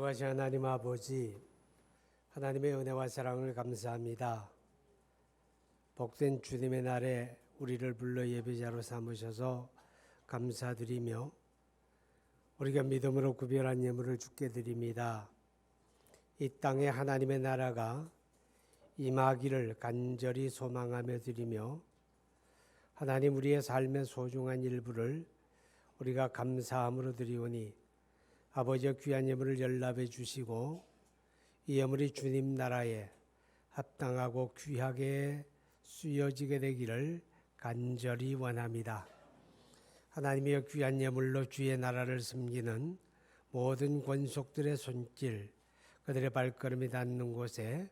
전능하신 하나님 아버지, 하나님의 은혜와 사랑을 감사합니다. 복된 주님의 날에 우리를 불러 예배자로 삼으셔서 감사드리며 우리가 믿음으로 구별한 예물을 주께 드립니다. 이 땅에 하나님의 나라가 임하기를 간절히 소망하며 드리며 하나님 우리의 삶의 소중한 일부를 우리가 감사함으로 드리오니 아버지의 귀한 예물을 연락해 주시고 이 예물이 주님 나라에 합당하고 귀하게 쓰여지게 되기를 간절히 원합니다. 하나님의 귀한 예물로 주의 나라를 섬기는 모든 권속들의 손길, 그들의 발걸음이 닿는 곳에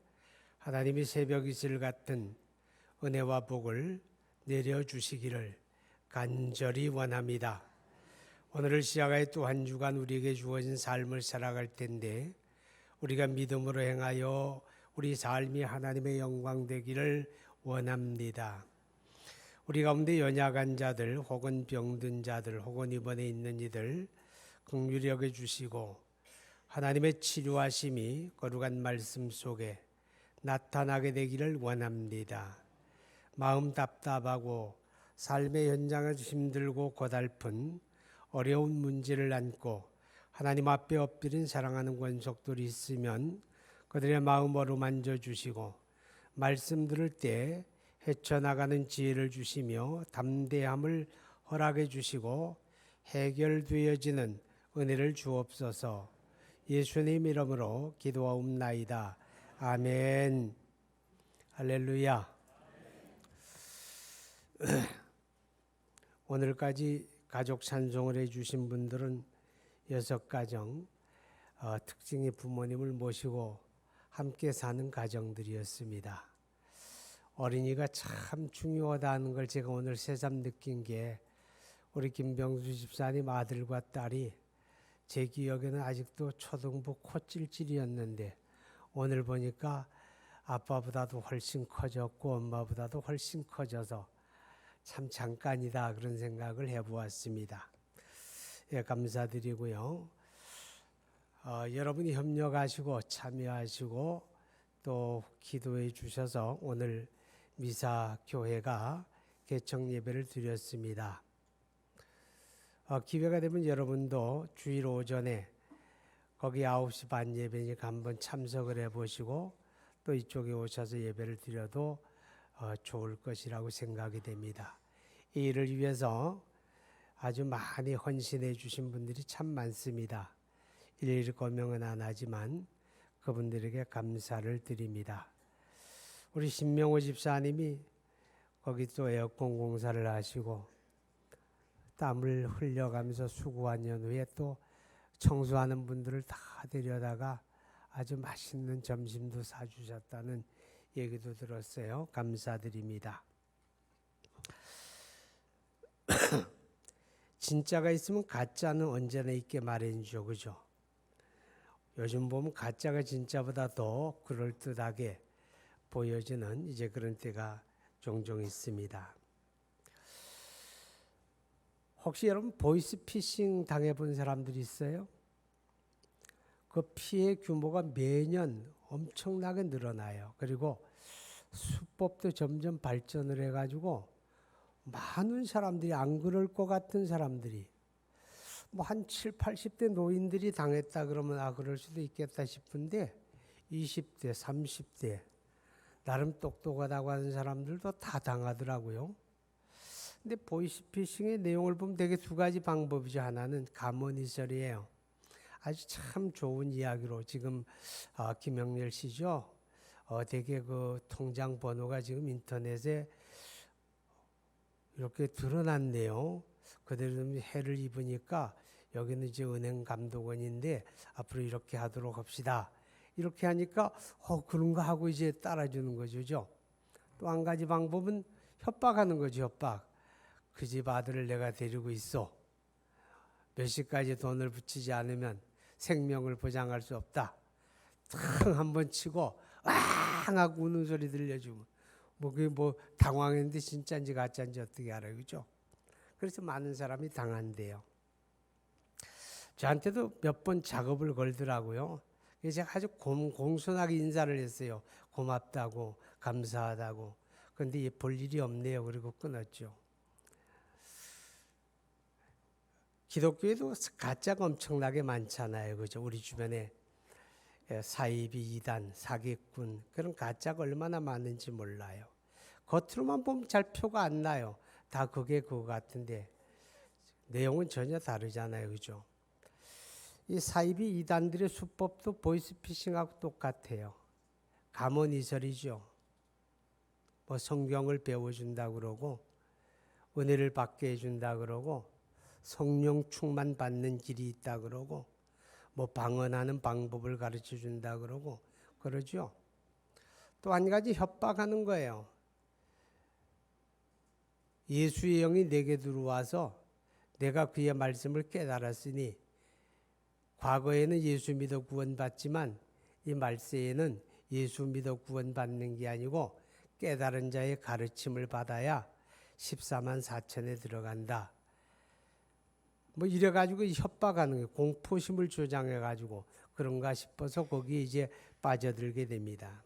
하나님이 새벽 이슬 같은 은혜와 복을 내려주시기를 간절히 원합니다. 오늘을 시작하여 또 한 주간 우리에게 주어진 삶을 살아갈 텐데 우리가 믿음으로 행하여 우리 삶이 하나님의 영광 되기를 원합니다. 우리 가운데 연약한 자들 혹은 병든 자들 혹은 입원해 있는 이들 긍휼히 여겨 주시고 하나님의 치료하심이 거룩한 말씀 속에 나타나게 되기를 원합니다. 마음 답답하고 삶의 현장에서 힘들고 고달픈 어려운 문제를 안고 하나님 앞에 엎드린 사랑하는 권속들이 있으면 그들의 마음 어루만져 주시고 말씀 들을 때 헤쳐나가는 지혜를 주시며 담대함을 허락해 주시고 해결되어지는 은혜를 주옵소서. 예수님 이름으로 기도하옵나이다. 아멘. 할렐루야. 오늘까지 가족 찬송을 해주신 분들은 6가정, 특징의 부모님을 모시고 함께 사는 가정들이었습니다. 어린이가 참 중요하다는 걸 제가 오늘 새삼 느낀 게 우리 김병수 집사님 아들과 딸이 제 기억에는 아직도 초등부 코찔찔이었는데 오늘 보니까 아빠보다도 훨씬 커졌고 엄마보다도 훨씬 커져서 참 잠깐이다 그런 생각을 해보았습니다. 예, 감사드리고요. 여러분이 협력하시고 참여하시고 또 기도해 주셔서 오늘 미사 교회가 개청 예배를 드렸습니다. 기회가 되면 여러분도 주일 오전에 거기 9시 반 예배니까 한번 참석을 해보시고 또 이쪽에 오셔서 예배를 드려도 좋을 것이라고 생각이 됩니다. 이 일을 위해서 아주 많이 헌신해 주신 분들이 참 많습니다. 일일이 고명은 안 하지만 그분들에게 감사를 드립니다. 우리 신명호 집사님이 거기 또 에어컨 공사를 하시고 땀을 흘려가면서 수고한 연후에 또 청소하는 분들을 다 데려다가 아주 맛있는 점심도 사주셨다는 얘기도 들었어요. 감사드립니다. 진짜가 있으면 가짜는 언제나 있게 마련이죠. 그죠? 요즘 보면 가짜가 진짜보다 더 그럴듯하게 보여지는 이제 그런 때가 종종 있습니다. 혹시 여러분 보이스피싱 당해본 사람들이 있어요? 그 피해 규모가 매년 엄청나게 늘어나요. 그리고 수법도 점점 발전을 해가지고 많은 사람들이 안 그럴 것 같은 사람들이 뭐 한 70, 80대 노인들이 당했다 그러면 그럴 수도 있겠다 싶은데 20대, 30대 나름 똑똑하다고 하는 사람들도 다 당하더라고요. 근데 보이스피싱의 내용을 보면 되게 2가지 방법이죠. 하나는 가머니설이에요. 아주 참 좋은 이야기로 지금 김영렬 씨죠. 되게 그 통장 번호가 지금 인터넷에 이렇게 드러났네요. 그대로 해를 입으니까 여기는 이제 은행 감독원인데 앞으로 이렇게 하도록 합시다. 이렇게 하니까 그런가 하고 이제 따라주는 거죠. 또 한 가지 방법은 협박하는 거죠. 협박. 그 집 아들을 내가 데리고 있어. 몇 시까지 돈을 붙이지 않으면 생명을 보장할 수 없다. 탕 한번 치고 앙 하고 우는 소리 들려주면 그게 당황했는데 진짜인지 가짜인지 어떻게 알아요. 그죠? 그래서 많은 사람이 당한대요. 저한테도 몇 번 작업을 걸더라고요. 그래서 제가 아주 공손하게 인사를 했어요. 고맙다고, 감사하다고. 그런데 볼 일이 없네요. 그리고 끊었죠. 기독교에도 가짜가 엄청나게 많잖아요. 그죠? 우리 주변에 사이비, 이단, 사기꾼 그런 가짜가 얼마나 많은지 몰라요. 겉으로만 보면 잘 표가 안 나요. 다 그게 그거 같은데 내용은 전혀 다르잖아요. 그죠? 이 사이비 이단들의 수법도 보이스피싱하고 똑같아요. 감언이설이죠. 뭐 성경을 배워준다 그러고 은혜를 받게 해준다 그러고 성령 충만 받는 길이 있다 그러고 뭐 방언하는 방법을 가르쳐 준다 그러고 그러죠. 또 한 가지 협박하는 거예요. 예수의 영이 내게 들어와서 내가 그의 말씀을 깨달았으니 과거에는 예수 믿어 구원받지만 이 말세에는 예수 믿어 구원받는 게 아니고 깨달은 자의 가르침을 받아야 14만 4천에 들어간다. 뭐 이래가지고 협박하는 게 공포심을 조장해가지고 그런가 싶어서 거기에 이제 빠져들게 됩니다.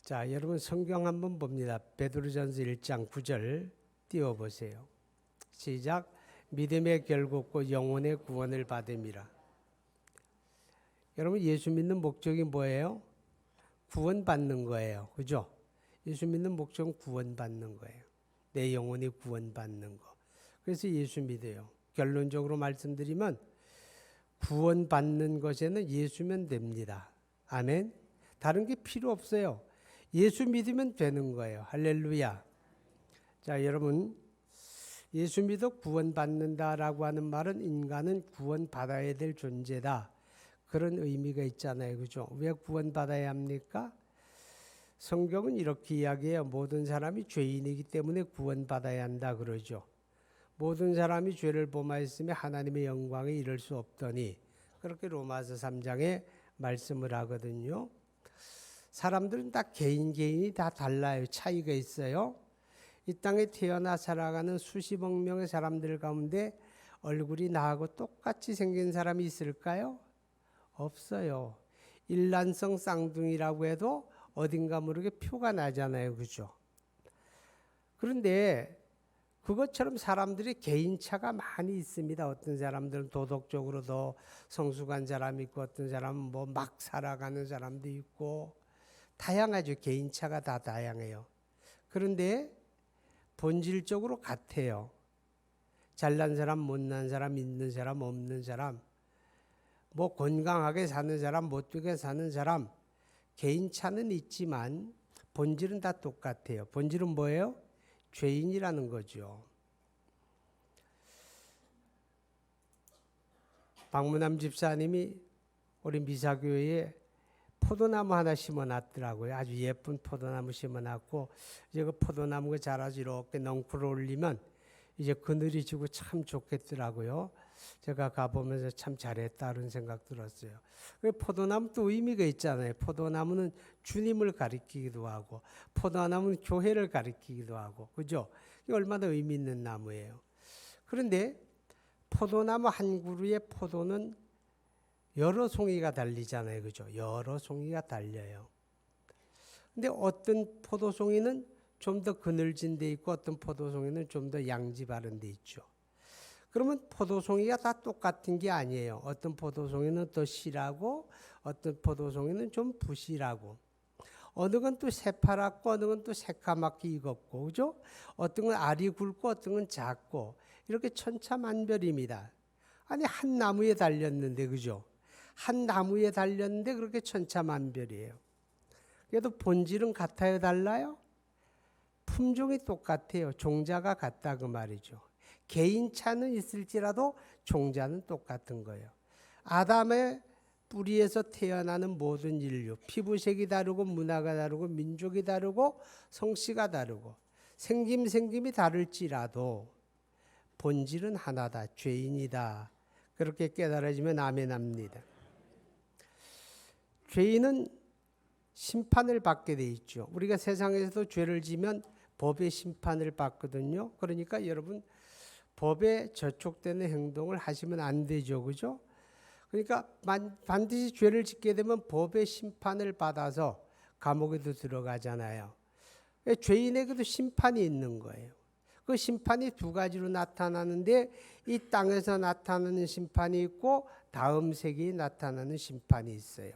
자, 여러분 성경 한번 봅니다. 베드로전서 1장 9절 띄워보세요. 시작. 믿음의 결국고 영혼의 구원을 받음이라. 여러분 예수 믿는 목적이 뭐예요? 구원받는 거예요. 그죠? 예수 믿는 목적은 구원받는 거예요. 내 영혼이 구원받는 거. 그래서 예수 믿어요. 결론적으로 말씀드리면 구원받는 것에는 예수면 됩니다. 아멘. 다른 게 필요 없어요. 예수 믿으면 되는 거예요. 할렐루야. 자, 여러분 예수 믿어 구원받는다라고 하는 말은 인간은 구원받아야 될 존재다. 그런 의미가 있잖아요. 그죠? 왜 구원받아야 합니까? 성경은 이렇게 이야기해요. 모든 사람이 죄인이기 때문에 구원받아야 한다 그러죠. 모든 사람이 죄를 범하였으며 하나님의 영광에 이를 수 없더니 그렇게 로마서 3장에 말씀을 하거든요. 사람들은 다 개인이 다 달라요. 차이가 있어요. 이 땅에 태어나 살아가는 수십억 명의 사람들 가운데 얼굴이 나하고 똑같이 생긴 사람이 있을까요? 없어요. 일란성 쌍둥이라고 해도 어딘가 모르게 표가 나잖아요. 그죠? 그런데 그것처럼 사람들이 개인차가 많이 있습니다. 어떤 사람들은 도덕적으로 더 성숙한 사람이 있고 어떤 사람은 뭐 막 살아가는 사람도 있고 다양하죠. 개인차가 다 다양해요. 그런데 본질적으로 같아요. 잘난 사람, 못난 사람, 있는 사람, 없는 사람, 뭐 건강하게 사는 사람, 못 되게 사는 사람, 개인차는 있지만 본질은 다 똑같아요. 본질은 뭐예요? 죄인이라는 거죠. 박문남 집사님이 우리 미사교회에 포도나무 하나 심어놨더라고요. 아주 예쁜 포도나무 심어놨고 이제 그 포도나무가 자라서 이렇게 넝쿨을 올리면 이제 그늘이 지고 참 좋겠더라고요. 제가 가보면서 참 잘했다 그런 생각 들었어요. 포도나무 또 의미가 있잖아요. 포도나무는 주님을 가리키기도 하고 포도나무는 교회를 가리키기도 하고 그죠? 이게 얼마나 의미 있는 나무예요. 그런데 포도나무 한 그루의 포도는 여러 송이가 달리잖아요. 그죠? 여러 송이가 달려요. 근데 어떤 포도송이는 좀 더 그늘진 데 있고 어떤 포도송이는 좀 더 양지 바른 데 있죠. 그러면 포도송이가 다 똑같은 게 아니에요. 어떤 포도송이는 더 실하고 어떤 포도송이는 좀 부실하고 어느 건 또 새파랗고 어느 건 또 새까맣게 익었고 그죠? 어떤 건 알이 굵고 어떤 건 작고 이렇게 천차만별입니다. 아니 한 나무에 달렸는데 그죠? 한 나무에 달렸는데 그렇게 천차만별이에요. 그래도 본질은 같아요, 달라요? 품종이 똑같아요. 종자가 같다 그 말이죠. 개인차는 있을지라도 종자는 똑같은 거예요. 아담의 뿌리에서 태어나는 모든 인류, 피부색이 다르고 문화가 다르고 민족이 다르고 성씨가 다르고 생김이 다를지라도 본질은 하나다. 죄인이다. 그렇게 깨달아지면 아멘합니다. 죄인은 심판을 받게 돼 있죠. 우리가 세상에서도 죄를 지면 법의 심판을 받거든요. 그러니까 여러분 법에 저촉되는 행동을 하시면 안 되죠. 그죠? 그러니까 반드시 죄를 짓게 되면 법의 심판을 받아서 감옥에도 들어가잖아요. 죄인에게도 심판이 있는 거예요. 그 심판이 두 가지로 나타나는데 이 땅에서 나타나는 심판이 있고 다음 세계에 나타나는 심판이 있어요.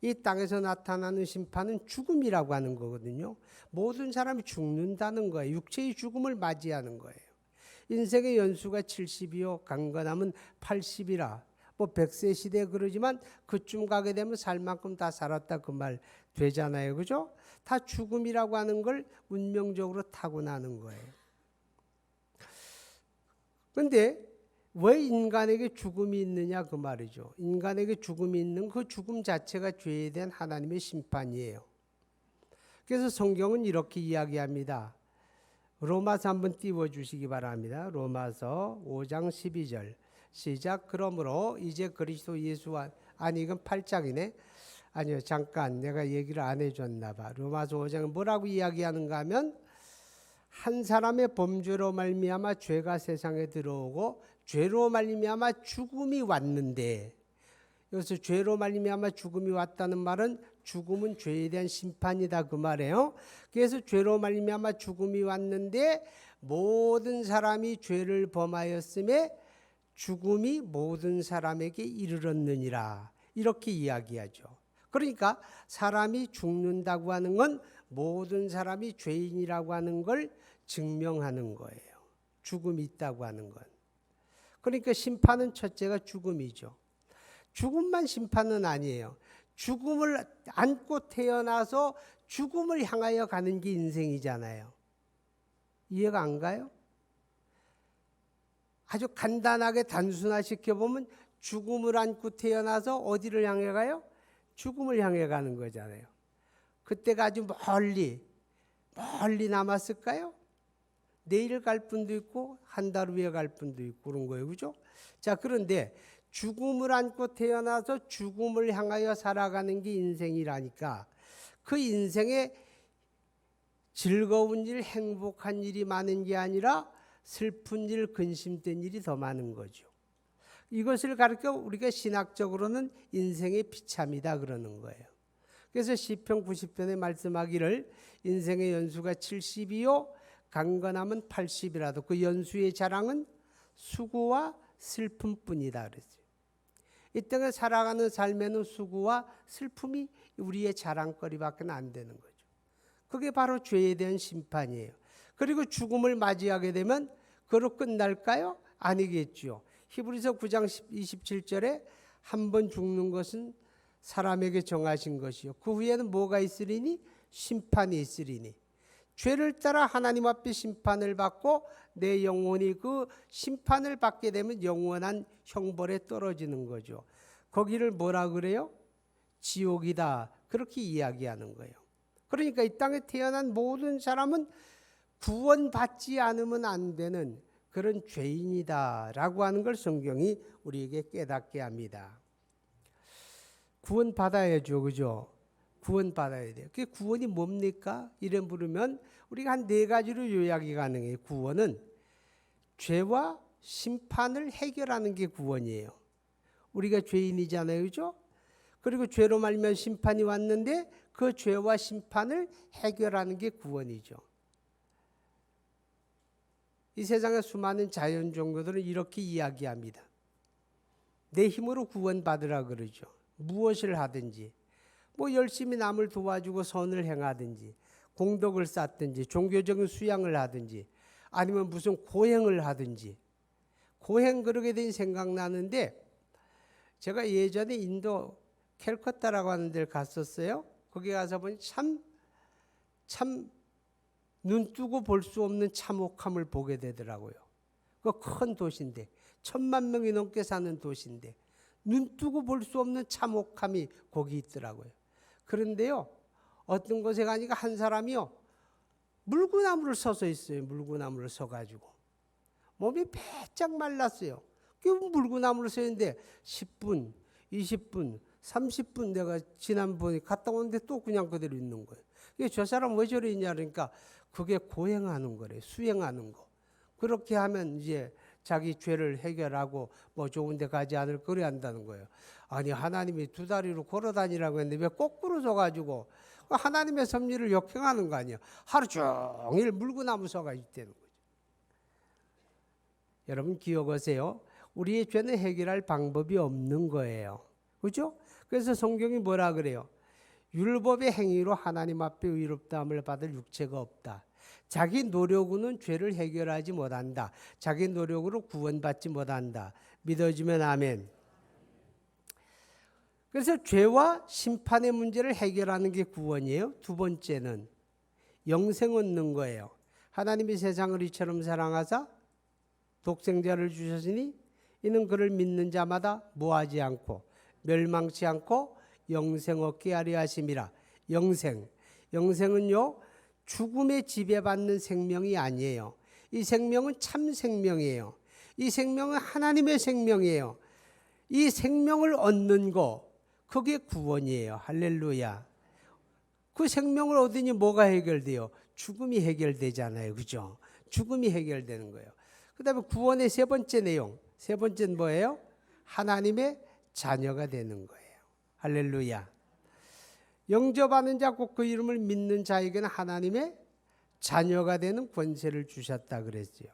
이 땅에서 나타나는 심판은 죽음이라고 하는 거거든요. 모든 사람이 죽는다는 거예요. 육체의 죽음을 맞이하는 거예요. 인생의 연수가 70이요 강건함은 80이라. 뭐 100세 시대에 그러지만 그쯤 가게 되면 살 만큼 다 살았다 그 말 되잖아요. 그죠? 다 죽음이라고 하는 걸 운명적으로 타고나는 거예요. 그런데 왜 인간에게 죽음이 있느냐 그 말이죠. 인간에게 죽음이 있는 그 죽음 자체가 죄에 대한 하나님의 심판이에요. 그래서 성경은 이렇게 이야기합니다. 로마서 한번 띄워주시기 바랍니다. 로마서 5장 12절 시작. 그러므로 이제 그리스도 예수와 이건 8장이네. 아니요 잠깐 내가 얘기를 안 해줬나 봐. 로마서 5장은 뭐라고 이야기하는가 하면 한 사람의 범죄로 말미암아 죄가 세상에 들어오고 죄로 말미암아 죽음이 왔는데, 여기서 죄로 말미암아 죽음이 왔다는 말은 죽음은 죄에 대한 심판이다 그 말이에요. 그래서 죄로 말미암아 죽음이 왔는데 모든 사람이 죄를 범하였음에 죽음이 모든 사람에게 이르렀느니라 이렇게 이야기하죠. 그러니까 사람이 죽는다고 하는 건 모든 사람이 죄인이라고 하는 걸 증명하는 거예요. 죽음이 있다고 하는 건. 그러니까 심판은 첫째가 죽음이죠. 죽음만 심판은 아니에요. 죽음을 안고 태어나서 죽음을 향하여 가는 게 인생이잖아요. 이해가 안 가요? 아주 간단하게 단순화시켜보면 죽음을 안고 태어나서 어디를 향해 가요? 죽음을 향해 가는 거잖아요. 그때가 아주 멀리 남았을까요? 내일 갈 분도 있고 한 달 후에 갈 분도 있고 그런 거예요. 그죠? 자, 그런데 죽음을 안고 태어나서 죽음을 향하여 살아가는 게 인생이라니까 그 인생에 즐거운 일, 행복한 일이 많은 게 아니라 슬픈 일, 근심된 일이 더 많은 거죠. 이것을 가르쳐 우리가 신학적으로는 인생의 비참이다 그러는 거예요. 그래서 시편 90편에 말씀하기를 인생의 연수가 70이요 강건함은 80이라도 그 연수의 자랑은 수고와 슬픔뿐이다 그랬어요. 이 땅에 살아가는 삶에는 수고와 슬픔이 우리의 자랑거리밖에 안 되는 거죠. 그게 바로 죄에 대한 심판이에요. 그리고 죽음을 맞이하게 되면 그로 끝날까요? 아니겠죠. 히브리서 9장 27절에 한 번 죽는 것은 사람에게 정하신 것이요 그 후에는 뭐가 있으리니? 심판이 있으리니. 죄를 따라 하나님 앞에 심판을 받고 내 영혼이 그 심판을 받게 되면 영원한 형벌에 떨어지는 거죠. 거기를 뭐라 그래요? 지옥이다. 그렇게 이야기하는 거예요. 그러니까 이 땅에 태어난 모든 사람은 구원받지 않으면 안 되는 그런 죄인이다라고 하는 걸 성경이 우리에게 깨닫게 합니다. 구원받아야죠. 그죠? 구원받아야 돼요. 그 구원이 뭡니까? 이래 물으면 우리가 한 4가지로 요약이 가능해요. 구원은 죄와 심판을 해결하는 게 구원이에요. 우리가 죄인이잖아요. 그죠? 그리고 죄로 말미암아 심판이 왔는데 그 죄와 심판을 해결하는 게 구원이죠. 이 세상의 수많은 자연 종교들은 이렇게 이야기합니다. 내 힘으로 구원받으라 그러죠. 무엇을 하든지 뭐 열심히 남을 도와주고 선을 행하든지 공덕을 쌓든지 종교적인 수양을 하든지 아니면 무슨 고행을 하든지 고행 그러게 된 생각나는데 제가 예전에 인도 캘커타라고 하는 데를 갔었어요. 거기 가서 보니 참 눈 뜨고 볼 수 없는 참혹함을 보게 되더라고요. 그 큰 도시인데 1000만 명이 넘게 사는 도시인데 눈 뜨고 볼 수 없는 참혹함이 거기 있더라고요. 그런데요, 어떤 곳에 가니까 한 사람이요, 물구나무를 서서 있어요. 물구나무를 서가지고 몸이 바짝 말랐어요. 그 물구나무를 서 있는데 10분, 20분, 30분 내가 지난번에 갔다 오는데 또 그냥 그대로 있는 거예요. 저 사람 왜 저래 있냐 그러니까 그게 고행하는 거래요. 수행하는 거. 그렇게 하면 이제 자기 죄를 해결하고 뭐 좋은 데 가지 않을 거려 한다는 거예요. 아니 하나님이 두 다리로 걸어 다니라고 했는데 왜 거꾸로 져가지고 하나님의 섭리를 역행하는 거 아니에요. 하루 종일 물구나무 서가 있다는 거죠. 여러분 기억하세요. 우리의 죄는 해결할 방법이 없는 거예요. 그렇죠? 그래서 성경이 뭐라 그래요? 율법의 행위로 하나님 앞에 의롭다함을 받을 육체가 없다. 자기 노력으로는 죄를 해결하지 못한다. 자기 노력으로 구원받지 못한다. 믿어주면 아멘. 그래서 죄와 심판의 문제를 해결하는 게 구원이에요. 두 번째는 영생 얻는 거예요. 하나님이 세상을 이처럼 사랑하사 독생자를 주셨으니 이는 그를 믿는 자마다 뭐하지 않고 멸망치 않고 영생 얻게 하려 하심이라. 영생은요 죽음에 지배받는 생명이 아니에요. 이 생명은 참 생명이에요. 이 생명은 하나님의 생명이에요. 이 생명을 얻는 거 그게 구원이에요. 할렐루야. 그 생명을 얻으니 뭐가 해결돼요? 죽음이 해결되잖아요. 그죠? 죽음이 해결되는 거예요. 그 다음에 구원의 세 번째 내용. 세 번째는 뭐예요? 하나님의 자녀가 되는 거예요. 할렐루야. 영접하는 자 곧 그 이름을 믿는 자에게는 하나님의 자녀가 되는 권세를 주셨다 그랬어요.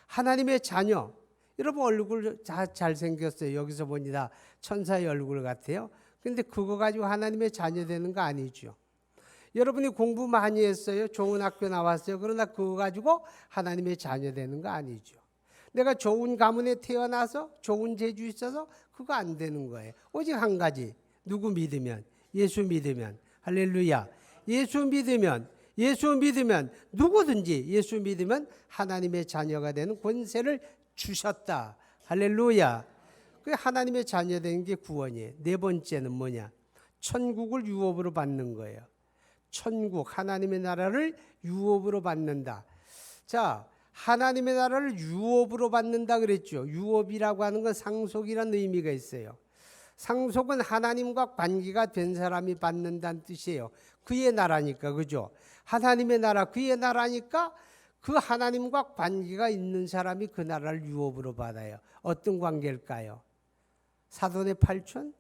하나님의 자녀. 여러분 얼굴 다 잘생겼어요. 여기서 보니 다 천사의 얼굴 같아요. 근데 그거 가지고 하나님의 자녀 되는 거 아니죠. 여러분이 공부 많이 했어요. 좋은 학교 나왔어요. 그러나 그거 가지고 하나님의 자녀 되는 거 아니죠. 내가 좋은 가문에 태어나서 좋은 재주 있어서 그거 안 되는 거예요. 오직 한 가지. 누구 믿으면? 예수 믿으면. 할렐루야. 예수 믿으면 누구든지 예수 믿으면 하나님의 자녀가 되는 권세를 주셨다. 할렐루야. 그 하나님의 자녀 되는 게 구원이에요. 네 번째는 뭐냐? 천국을 유업으로 받는 거예요. 천국, 하나님의 나라를 유업으로 받는다. 자, 하나님의 나라를 유업으로 받는다 그랬죠. 유업이라고 하는 건 상속이라는 의미가 있어요. 상속은 하나님과 관계가 된 사람이 받는다는 뜻이에요. 그의 나라니까, 그죠? 하나님의 나라, 그의 나라니까 그 하나님과 관계가 있는 사람이 그 나라를 유업으로 받아요. 어떤 관계일까요? 사돈의 팔촌?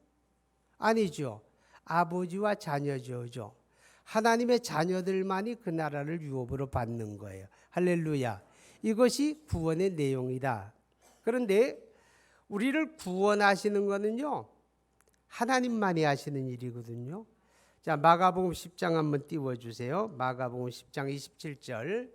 아니죠. 아버지와 자녀죠. 하나님의 자녀들만이 그 나라를 유업으로 받는 거예요. 할렐루야. 이것이 구원의 내용이다. 그런데 우리를 구원하시는 거는요, 하나님만이 하시는 일이거든요. 자, 마가복음 10장 한번 띄워주세요. 마가복음 10장 27절.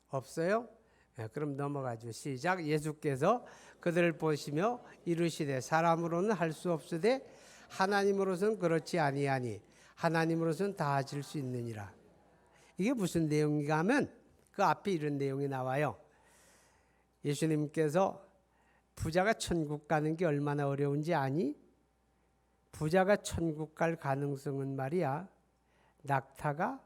없어요? 네, 그럼 넘어가죠. 시작. 예수께서 그들을 보시며 이르시되 사람으로는 할 수 없으되 하나님으로서는 그렇지 아니하니 하나님으로서는 다 하실 수 있느니라. 이게 무슨 내용인가 하면 그 앞에 이런 내용이 나와요. 예수님께서 부자가 천국 가는 게 얼마나 어려운지 아니? 부자가 천국 갈 가능성은 말이야, 낙타가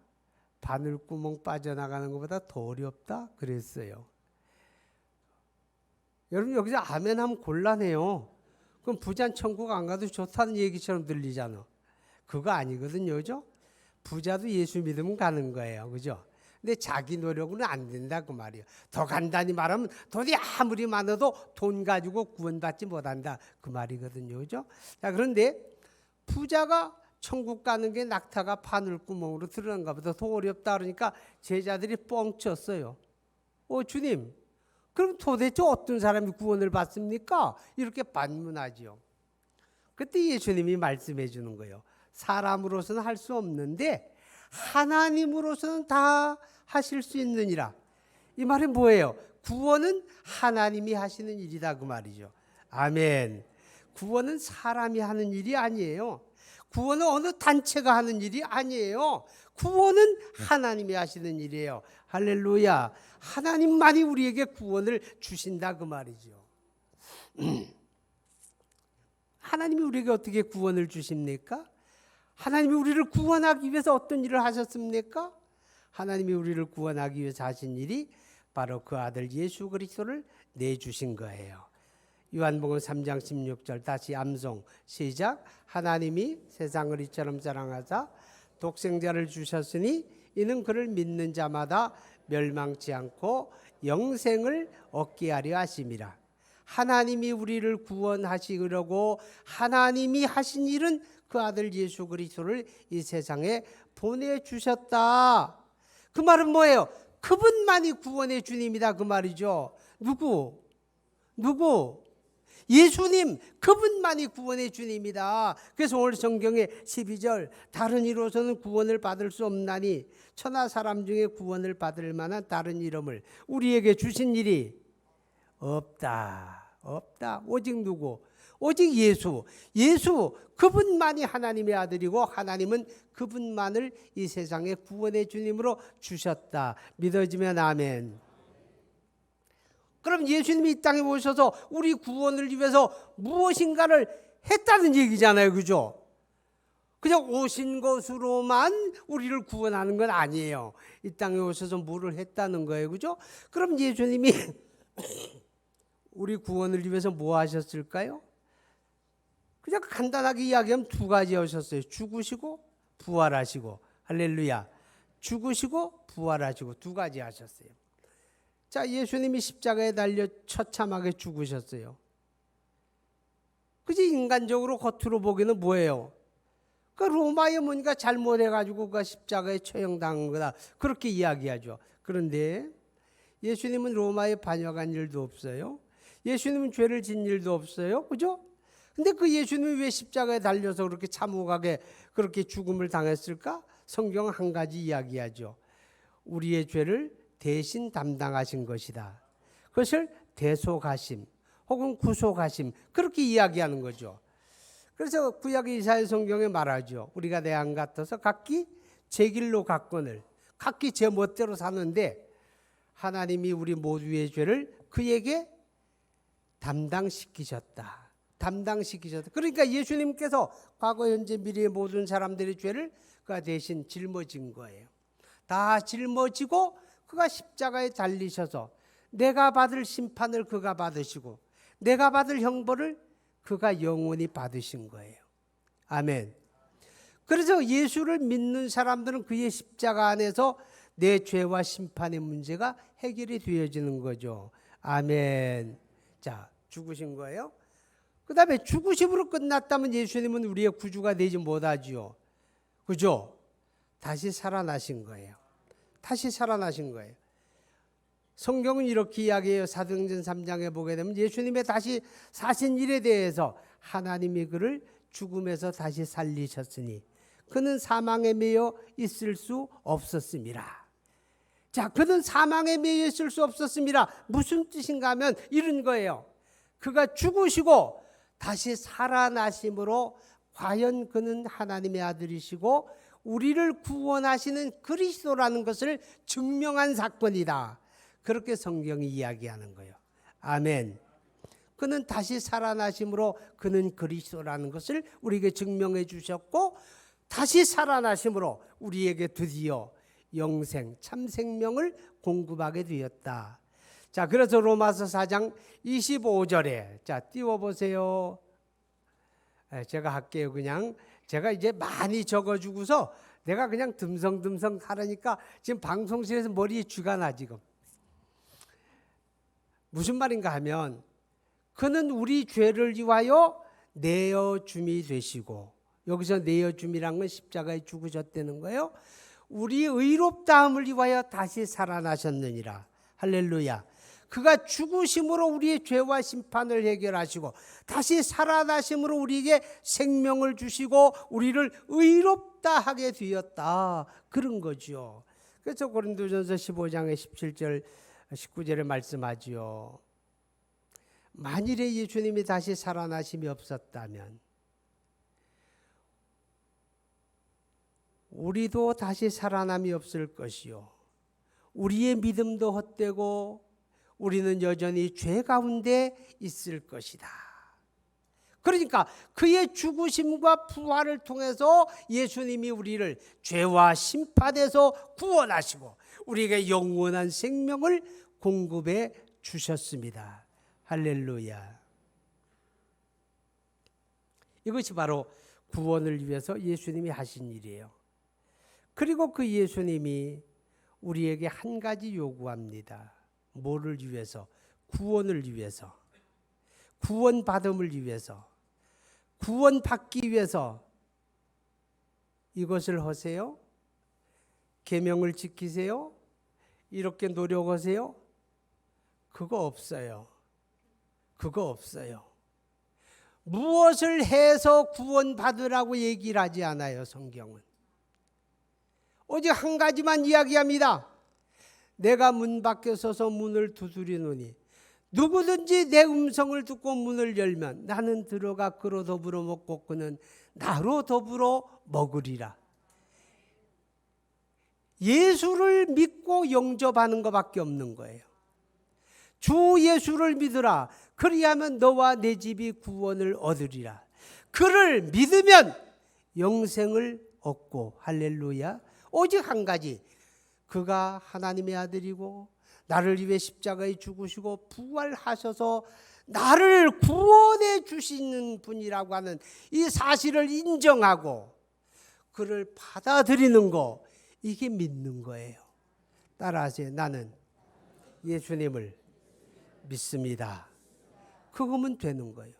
바늘구멍 빠져나가는 것보다 더 어렵다 그랬어요. 여러분 여기서 아멘 하면 곤란해요. 그럼 부자는 천국 안 가도 좋다는 얘기처럼 들리잖아. 그거 아니거든요. 그죠? 부자도 예수 믿으면 가는 거예요. 그죠? 근데 자기 노력으로는 안 된다 그 말이에요. 더 간단히 말하면 돈이 아무리 많아도 돈 가지고 구원받지 못한다 그 말이거든요. 그죠? 자, 그런데 부자가 천국 가는 게 낙타가 바늘구멍으로 들어간가 보다 더 어렵다 그러니까 제자들이 뻥쳤어요. 주님, 그럼 도대체 어떤 사람이 구원을 받습니까? 이렇게 반문하죠. 그때 예수님이 말씀해 주는 거예요. 사람으로서는 할 수 없는데 하나님으로서는 다 하실 수 있느니라. 이 말은 뭐예요? 구원은 하나님이 하시는 일이다 그 말이죠. 아멘. 구원은 사람이 하는 일이 아니에요. 구원은 어느 단체가 하는 일이 아니에요. 구원은 하나님이 하시는 일이에요. 할렐루야. 하나님만이 우리에게 구원을 주신다 그 말이죠. 하나님이 우리에게 어떻게 구원을 주십니까? 하나님이 우리를 구원하기 위해서 어떤 일을 하셨습니까? 하나님이 우리를 구원하기 위해서 하신 일이 바로 그 아들 예수 그리스도를 내주신 거예요. 요한복음 3장 16절 다시 암송 시작. 하나님이 세상을 이처럼 사랑하사 독생자를 주셨으니 이는 그를 믿는 자마다 멸망치 않고 영생을 얻게 하려 하심이라. 하나님이 우리를 구원하시려고 하나님이 하신 일은 그 아들 예수 그리스도를 이 세상에 보내주셨다. 그 말은 뭐예요? 그분만이 구원의 주님이다 그 말이죠. 누구? 예수님, 그분만이 구원의 주님이다. 그래서 오늘 성경의 12절, 다른 이로서는 구원을 받을 수 없나니 천하 사람 중에 구원을 받을 만한 다른 이름을 우리에게 주신 일이 없다. 오직 누구? 오직 예수. 그분만이 하나님의 아들이고 하나님은 그분만을 이 세상에 구원의 주님으로 주셨다. 믿어지면 아멘. 그럼 예수님이 이 땅에 오셔서 우리 구원을 위해서 무엇인가를 했다는 얘기잖아요. 그죠? 그냥 오신 것으로만 우리를 구원하는 건 아니에요. 이 땅에 오셔서 뭐를 했다는 거예요. 그죠? 그럼 예수님이 우리 구원을 위해서 뭐 하셨을까요? 그냥 간단하게 이야기하면 두 가지 하셨어요. 죽으시고 부활하시고. 할렐루야. 죽으시고 부활하시고 두 가지 하셨어요. 자, 예수님이 십자가에 달려 처참하게 죽으셨어요. 그지? 인간적으로 겉으로 보기에는 뭐예요? 그 로마의 뭔가 잘못해가지고 그 십자가에 처형당한 거다. 그렇게 이야기하죠. 그런데 예수님은 로마에 반역한 일도 없어요. 예수님은 죄를 진 일도 없어요. 그죠? 근데 그 예수님이 왜 십자가에 달려서 그렇게 참혹하게 그렇게 죽음을 당했을까? 성경은 한 가지 이야기하죠. 우리의 죄를 대신 담당하신 것이다. 그것을 대속하심 혹은 구속하심 그렇게 이야기하는 거죠. 그래서 구약 이사야 성경에 말하죠. 우리가 내 안 같아서 각기 제 길로 갔거늘 각기 제 멋대로 사는데 하나님이 우리 모두의 죄를 그에게 담당시키셨다. 그러니까 예수님께서 과거, 현재, 미래의 모든 사람들의 죄를 그가 대신 짊어진 거예요. 다 짊어지고 그가 십자가에 달리셔서 내가 받을 심판을 그가 받으시고 내가 받을 형벌을 그가 영원히 받으신 거예요. 아멘. 그래서 예수를 믿는 사람들은 그의 십자가 안에서 내 죄와 심판의 문제가 해결이 되어지는 거죠. 아멘. 자, 죽으신 거예요. 그 다음에 죽으심으로 끝났다면 예수님은 우리의 구주가 되지 못하지요. 그죠? 다시 살아나신 거예요. 성경은 이렇게 이야기해요. 사도행전 3장에 보게 되면 예수님의 다시 사신 일에 대해서 하나님이 그를 죽음에서 다시 살리셨으니 그는 사망에 매여 있을 수 없었습니다. 자, 그는 사망에 매여 있을 수 없었습니다. 무슨 뜻인가 하면 이런 거예요. 그가 죽으시고 다시 살아나심으로 과연 그는 하나님의 아들이시고 우리를 구원하시는 그리스도라는 것을 증명한 사건이다. 그렇게 성경이 이야기하는 거예요. 아멘. 그는 다시 살아나심으로 그는 그리스도라는 것을 우리에게 증명해 주셨고 다시 살아나심으로 우리에게 드디어 영생, 참 생명을 공급하게 되었다. 자, 그래서 로마서 4장 25절에 자, 띄워보세요. 제가 할게요. 그냥 제가 이제 많이 적어주고서 내가 그냥 듬성듬성 하라니까 지금 방송실에서 머리에 쥐가 나 지금. 무슨 말인가 하면 그는 우리 죄를 위하여 내어줌이 되시고 여기서 내어줌이란 건 십자가에 죽으셨다는 거예요. 우리 의롭다함을 위하여 다시 살아나셨느니라. 할렐루야. 그가 죽으심으로 우리의 죄와 심판을 해결하시고 다시 살아나심으로 우리에게 생명을 주시고 우리를 의롭다 하게 되었다. 그런 거죠. 그래서 고린도전서 15장의 17절 19절에 말씀하지요. 만일에 예수님이 다시 살아나심이 없었다면 우리도 다시 살아남이 없을 것이요 우리의 믿음도 헛되고 우리는 여전히 죄 가운데 있을 것이다. 그러니까 그의 죽으심과 부활을 통해서 예수님이 우리를 죄와 심판에서 구원하시고 우리에게 영원한 생명을 공급해 주셨습니다. 할렐루야. 이것이 바로 구원을 위해서 예수님이 하신 일이에요. 그리고 그 예수님이 우리에게 한 가지 요구합니다. 뭐를 위해서? 구원을 위해서. 구원받음을 위해서. 구원받기 위해서 이것을 하세요? 계명을 지키세요? 이렇게 노력하세요? 그거 없어요. 그거 없어요. 무엇을 해서 구원받으라고 얘기를 하지 않아요, 성경은. 오직 한 가지만 이야기합니다. 내가 문 밖에 서서 문을 두드리노니 누구든지 내 음성을 듣고 문을 열면 나는 들어가 그로 더불어 먹고 그는 나로 더불어 먹으리라. 예수를 믿고 영접하는 것밖에 없는 거예요. 주 예수를 믿으라. 그리하면 너와 내 집이 구원을 얻으리라. 그를 믿으면 영생을 얻고, 할렐루야. 오직 한 가지, 그가 하나님의 아들이고 나를 위해 십자가에 죽으시고 부활하셔서 나를 구원해 주시는 분이라고 하는 이 사실을 인정하고 그를 받아들이는 거, 이게 믿는 거예요. 따라하세요. 나는 예수님을 믿습니다. 그거면 되는 거예요.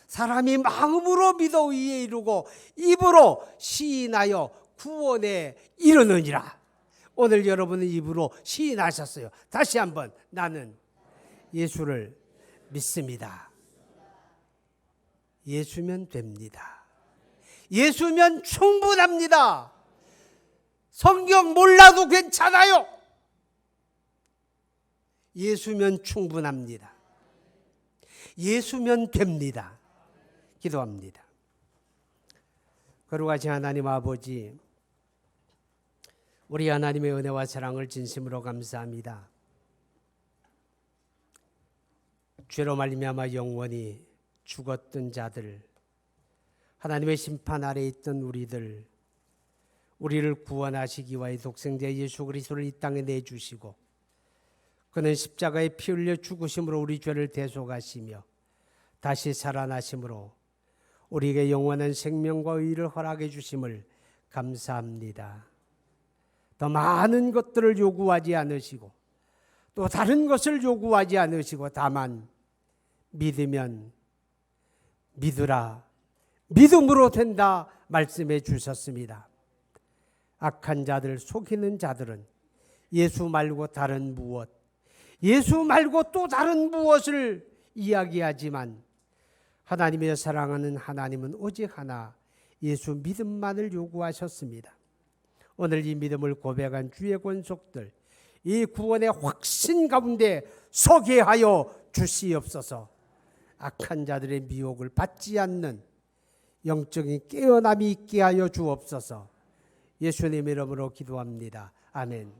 사람이 마음으로 믿어 의에 이르고 입으로 시인하여 구원에 이르느니라. 오늘 여러분은 입으로 시인하셨어요. 다시 한번, 나는 예수를 믿습니다. 예수면 됩니다. 예수면 충분합니다. 성경 몰라도 괜찮아요. 예수면 충분합니다. 예수면 됩니다. 기도합니다. 거룩하신 하나님 아버지, 우리 하나님의 은혜와 사랑을 진심으로 감사합니다. 죄로 말미암아 영원히 죽었던 자들, 하나님의 심판 아래 있던 우리를 구원하시기 위하여 독생자 예수 그리스도를 이 땅에 내주시고 그는 십자가에 피 흘려 죽으심으로 우리 죄를 대속하시며 다시 살아나심으로 우리에게 영원한 생명과 의를 허락해 주심을 감사합니다. 더 많은 것들을 요구하지 않으시고 또 다른 것을 요구하지 않으시고 다만 믿으면 믿으라, 믿음으로 된다 말씀해 주셨습니다. 악한 자들, 속이는 자들은 예수 말고 다른 무엇, 예수 말고 또 다른 무엇을 이야기하지만 하나님의 사랑하는 하나님은 오직 하나, 예수 믿음만을 요구하셨습니다. 오늘 이 믿음을 고백한 주의 권속들, 이 구원의 확신 가운데 서게 하여 주시옵소서. 악한 자들의 미혹을 받지 않는 영적인 깨어남이 있게 하여 주옵소서. 예수님의 이름으로 기도합니다. 아멘.